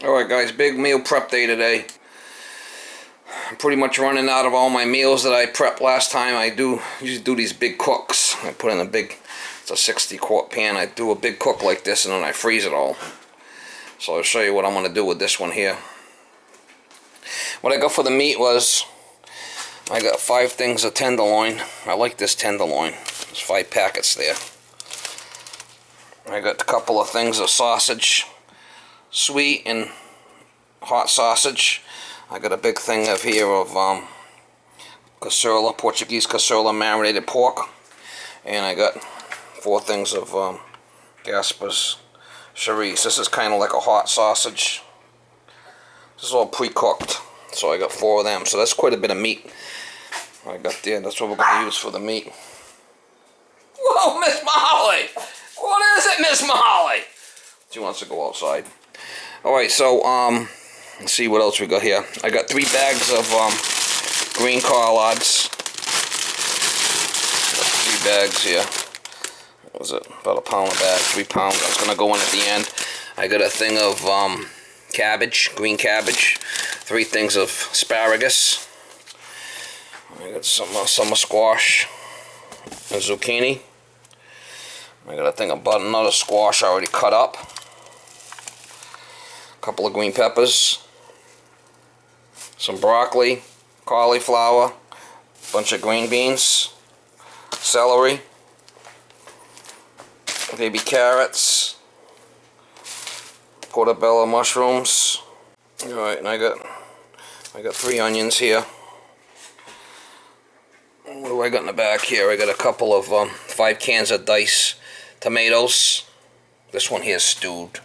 Alright guys, big meal prep day today. I'm pretty much running out of all my meals that I prepped last time. I usually do these big cooks. I put in it's a 60-quart pan. I do a big cook like this and then I freeze it all. So I'll show you what I'm going to do with this one here. What I got for the meat was, I got 5 things of tenderloin. I like this tenderloin. There's 5 packets there. I got a couple of things of sausage. Sweet and hot sausage. I got a big thing of cassoulet, Portuguese cassoulet marinated pork, and I got 4 things of Gasper's chorizo. This is kind of like a hot sausage. This is all pre-cooked, so I got 4 of them. So that's quite a bit of meat I got there. That's what we're going to use for the meat. Whoa, Miss Molly! What is it, Miss Molly? She wants to go outside. Alright, so, let's see what else we got here. I got 3 bags of green collards. Got 3 bags here. What was it? About a pound a bag, 3 pounds. That's going to go in at the end. I got a thing of cabbage, green cabbage. 3 things of asparagus. I got some summer squash and zucchini. I got a thing of another squash already cut up. Couple of green peppers, some broccoli, cauliflower, bunch of green beans, celery, baby carrots, portobello mushrooms. Alright, and I got 3 onions here. What do I got in the back here? I got a couple of 5 cans of diced tomatoes. This one here is stewed.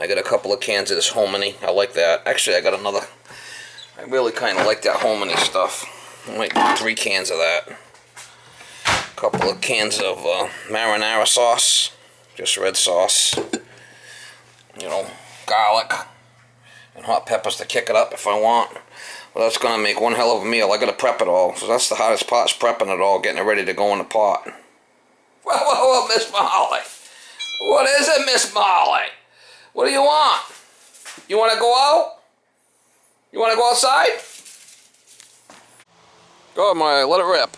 I got a couple of cans of this hominy. I like that. Actually, I got another. I really kind of like that hominy stuff. I might do 3 cans of that. A couple of cans of marinara sauce. Just red sauce. You know, garlic and hot peppers to kick it up if I want. Well, that's going to make one hell of a meal. I got to prep it all. So that's the hardest part, is prepping it all, getting it ready to go in the pot. Whoa, Miss Molly. What is it, Miss Molly? What do you want? You want to go out? You want to go outside? Go on, Molly, let it rip.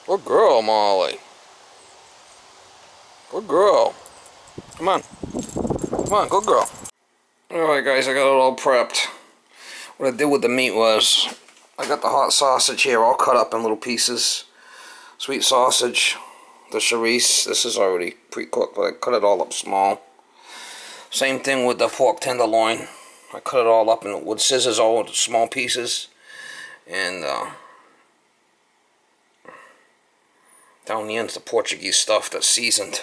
Good girl, Molly. Good girl. Come on. Come on, good girl. Alright guys, I got it all prepped. What I did with the meat was, I got the hot sausage here all cut up in little pieces. Sweet sausage, the chorizo, this is already pre-cooked, but I cut it all up small. Same thing with the pork tenderloin. I cut it all up with scissors, all into small pieces. And down the end's the Portuguese stuff that's seasoned.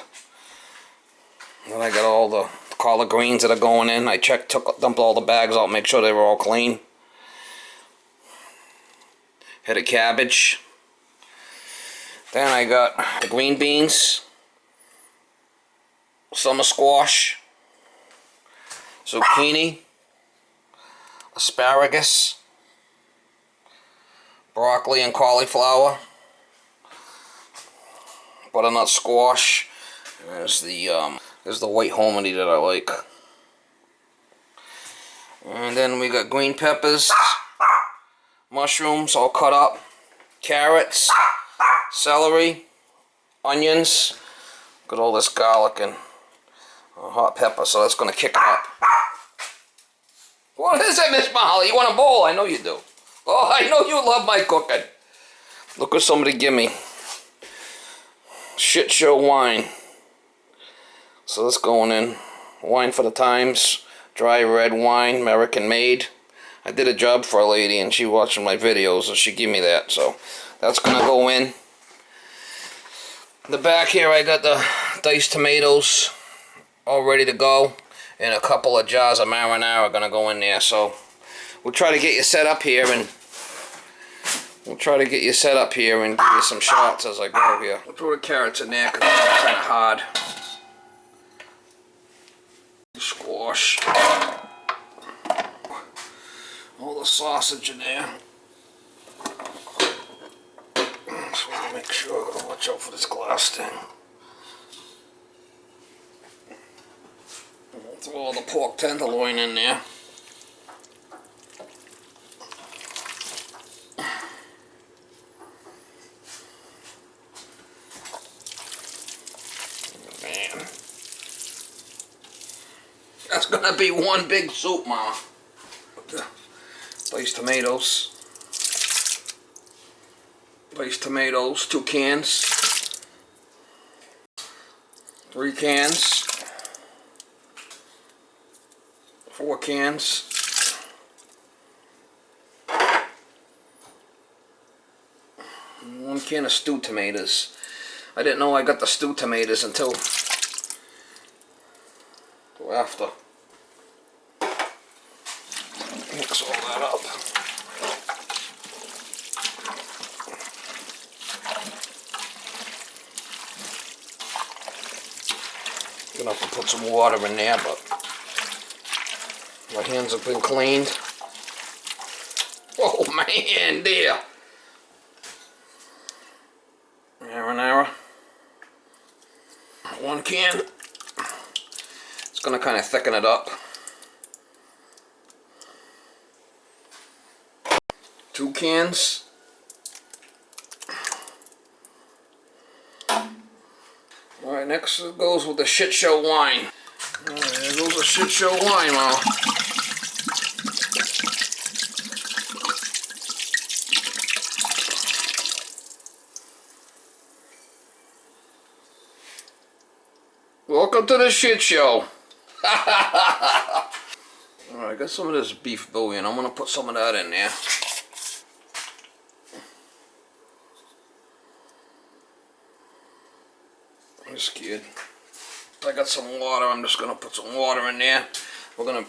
Then I got all the collard greens that are going in. I dumped all the bags out, make sure they were all clean. Head of cabbage. Then I got the green beans, summer squash, zucchini, asparagus, broccoli and cauliflower, butternut squash. There's the white hominy that I like. And then we got green peppers, mushrooms all cut up, carrots, celery, onions. Got all this garlic and hot pepper, so that's going to kick it up. What is it, Miss Molly? You want a bowl? I know you do. Oh, I know you love my cooking. Look what somebody give me. Shit show wine. So that's going in. Wine for the times. Dry red wine, American made. I did a job for a lady and she watched my videos and she gave me that. So that's going to go in. In the back here I got the diced tomatoes all ready to go. And a couple of jars of marinara are going to go in there. So we'll try to get you set up here and give you some shots as I go here. I'll throw the carrots in there because they're kind of hard. Squash. All the sausage in there. Make sure I gotta watch out for this glass thing. I'll throw all the pork tenderloin in there. Man. That's gonna be one big soup, Mama. Diced tomatoes. Diced tomatoes, 2 cans. 3 cans. 4 cans. 1 can of stewed tomatoes. I didn't know I got the stewed tomatoes until after. Mix all that up. Gonna have to put some water in there, but my hands have been cleaned. Oh man, dear. Marinara. 1 can. It's gonna kind of thicken it up. 2 cans. Alright, next it goes with the shit show wine. Alright, there goes the shit show wine, Mama. Welcome to the shit show. Alright, I got some of this beef bouillon. I'm gonna put some of that in there. Just kidding. I got some water. I'm just gonna put some water in there. We're gonna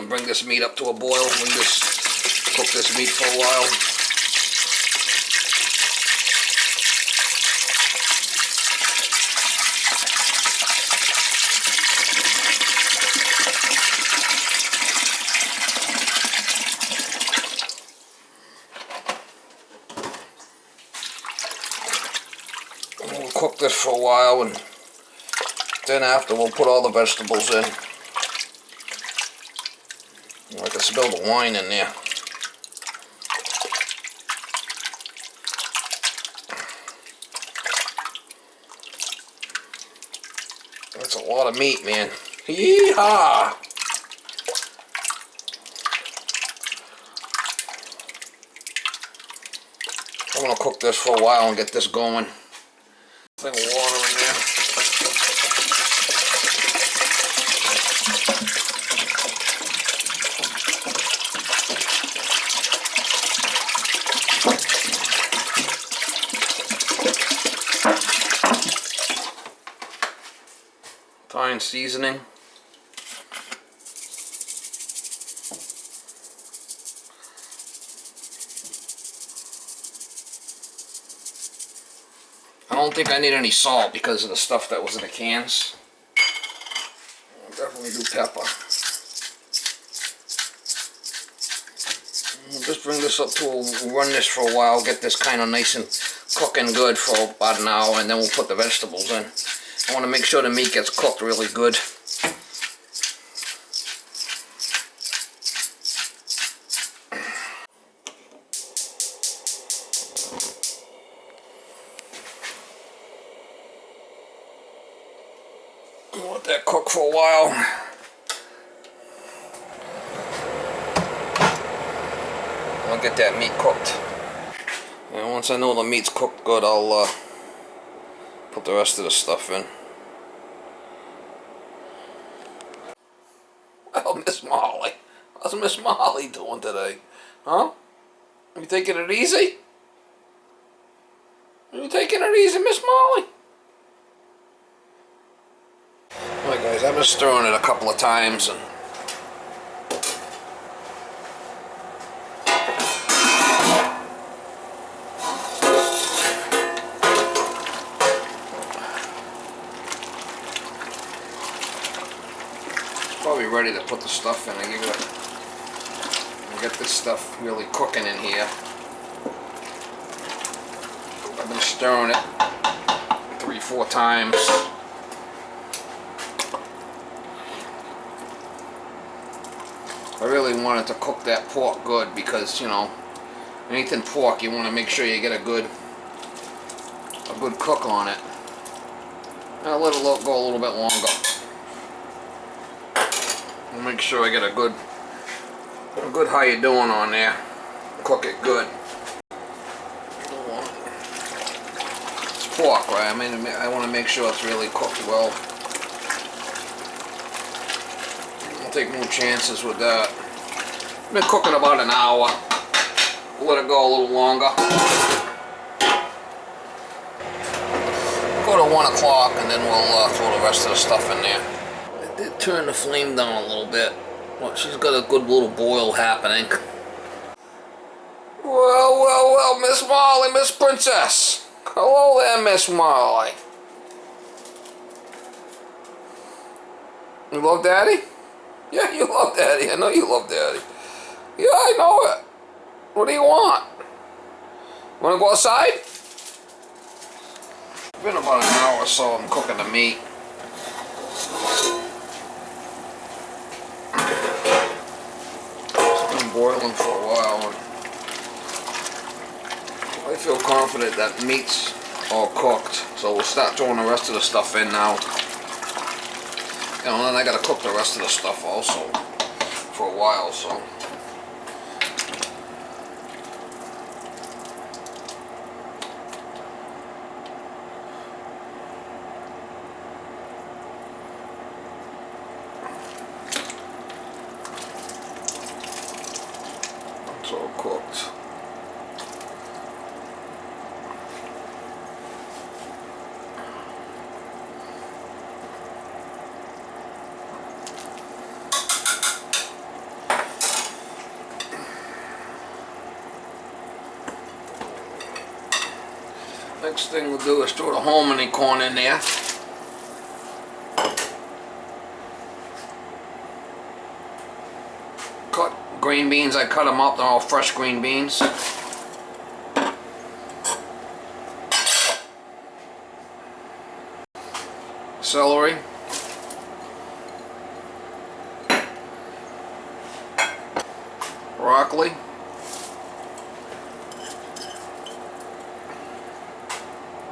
bring this meat up to a boil. We just cook this meat for a while. We'll cook this for a while, and then after we'll put all the vegetables in. I can smell the wine in there. That's a lot of meat, man. Yee-haw! I'm gonna cook this for a while and get this going. Thing of water in there. Fine seasoning. I don't think I need any salt because of the stuff that was in the cans. I'll definitely do pepper. We'll just bring this up to run this for a while, get this kind of nice and cooking good for about an hour, and then we'll put the vegetables in. I want to make sure the meat gets cooked really good. Let that cook for a while. I'll get that meat cooked. And once I know the meat's cooked good, I'll put the rest of the stuff in. Well, Miss Molly, how's Miss Molly doing today? Huh? You taking it easy? You taking it easy, Miss Molly? Alright guys, I've been stirring it a couple of times and probably ready to put the stuff in. I get this stuff really cooking in here. I've been stirring it 3-4 times. I really wanted to cook that pork good because, you know, anything pork, you want to make sure you get a good cook on it. I'll let it go a little bit longer. I'll make sure I get a good how you doing on there. Cook it good. It's pork, right? I mean, I want to make sure it's really cooked well. Don't take no chances with that. I've been cooking about an hour. Let it go a little longer. Go to 1 o'clock and then we'll throw the rest of the stuff in there. I did turn the flame down a little bit. Well, she's got a good little boil happening. Well, well, well, Miss Molly, Miss Princess. Hello there, Miss Molly. You love Daddy? Yeah, you love Daddy. I know you love Daddy. Yeah, I know it. What do you want? Want to go outside? It's been about an hour or so I'm cooking the meat. It's been boiling for a while. I feel confident that meat's all cooked, so we'll start throwing the rest of the stuff in now. You know, and then I gotta cook the rest of the stuff also for a while, so. It's all cooked. Next thing we'll do is throw the hominy corn in there. Cut green beans, I cut them up, they're all fresh green beans. Celery. Broccoli.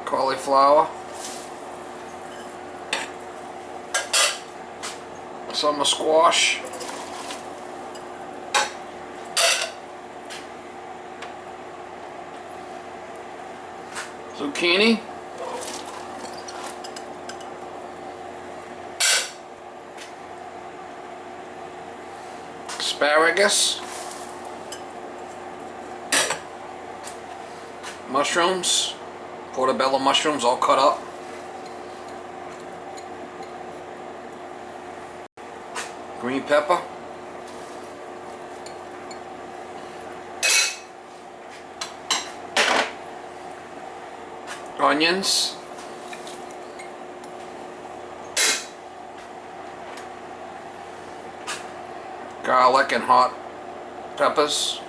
Cauliflower, summer squash, zucchini, asparagus, mushrooms. Portobello mushrooms all cut up. Green pepper. Onions. Garlic and hot peppers.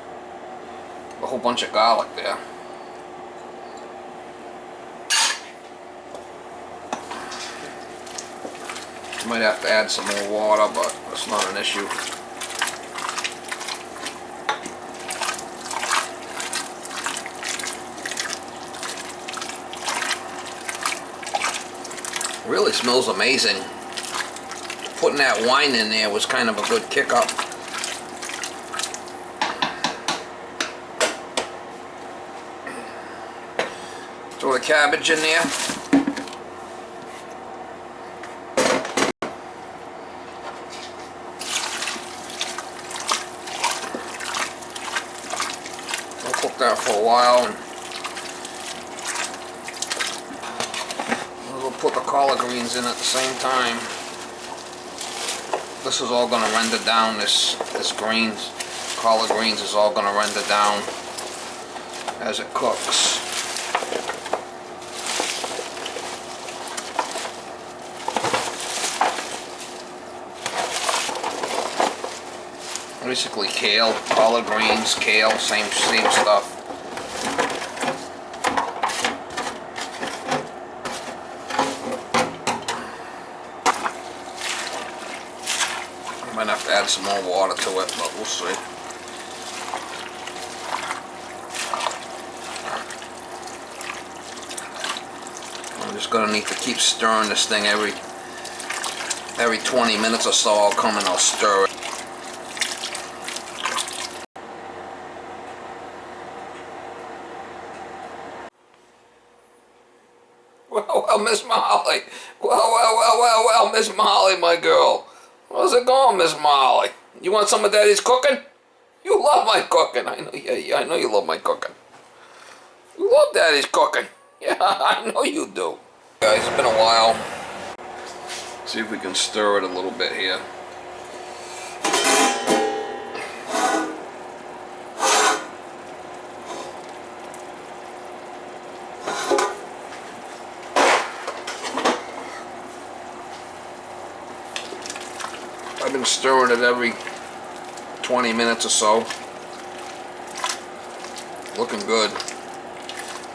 A whole bunch of garlic there. Might have to add some more water, but that's not an issue. Really smells amazing. Putting that wine in there was kind of a good kick up. Throw the cabbage in there. That for a while, and we'll put the collard greens in at the same time. This is all going to render down. This greens, collard greens is all going to render down as it cooks. Basically kale, collard greens, kale, same stuff. add some more water to it, but we'll see. I'm just gonna need to keep stirring this thing every 20 minutes or so. I'll come and I'll stir it. Well, Miss Molly. Well, Miss Molly, my girl. How's it going, Miss Molly? You want some of Daddy's cooking? You love my cooking. I know. Yeah, I know you love my cooking. You love Daddy's cooking. Yeah, I know you do. Guys, it's been a while. See if we can stir it a little bit here. I've been stirring it every 20 minutes or so. Looking good.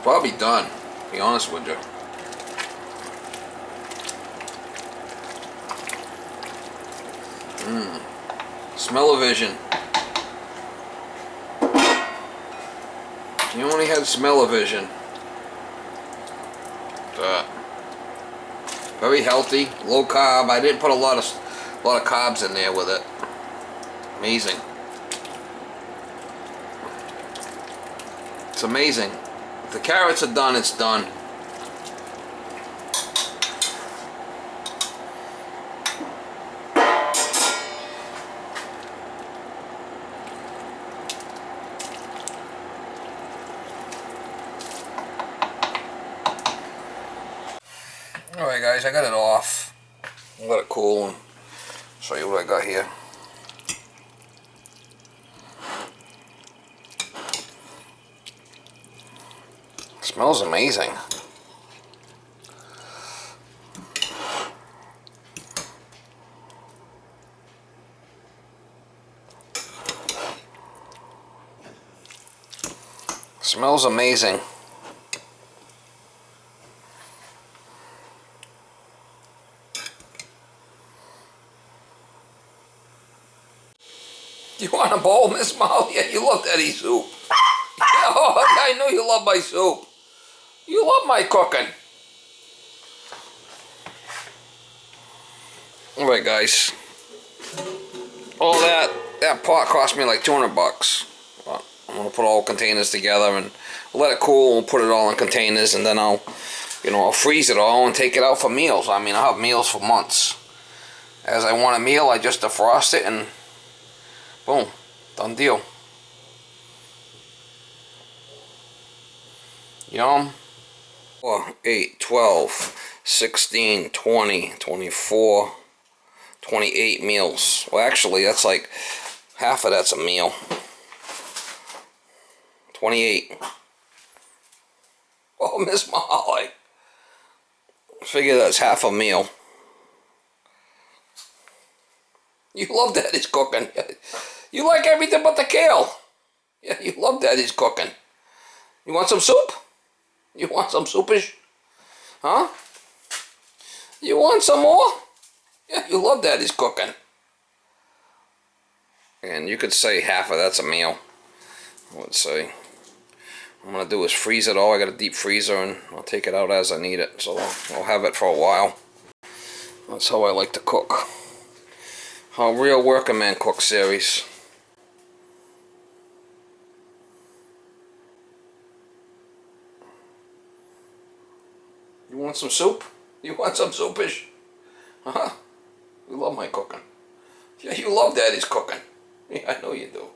Probably done, to be honest with you. Smell-o-vision. You only had smell-o-vision. Very healthy, low carb. I didn't put a lot of carbs in there with it. Amazing. It's amazing. If the carrots are done, it's done. Alright guys, I got it off. Let it cool and show you what I got here. It smells amazing. It smells amazing. You want a bowl, Miss Molly? Yeah, you love Daddy's soup. Yeah, oh, I know you love my soup. You love my cooking. Alright guys. All that pot cost me like 200 bucks. I'm gonna put all containers together and let it cool and put it all in containers, and then I'll freeze it all and take it out for meals. I mean, I'll have meals for months. As I want a meal, I just defrost it and boom, done deal. Yum. 4, 8, 12, 16, 20, 24, 28 meals. Well, actually, that's like half of that's a meal. 28. Oh, Miss Molly. Figure that's half a meal. You love Daddy's cooking. You like everything but the kale. Yeah, you love Daddy's cooking. You want some soup? You want some soupish? Huh? You want some more? Yeah, you love Daddy's cooking. And you could say half of that's a meal. I would say. What I'm going to do is freeze it all. I got a deep freezer and I'll take it out as I need it. So I'll have it for a while. That's how I like to cook. How Real Working Man Cook series. You want some soup? You want some soupish? Huh? You love my cooking. Yeah, you love Daddy's cooking. Yeah, I know you do.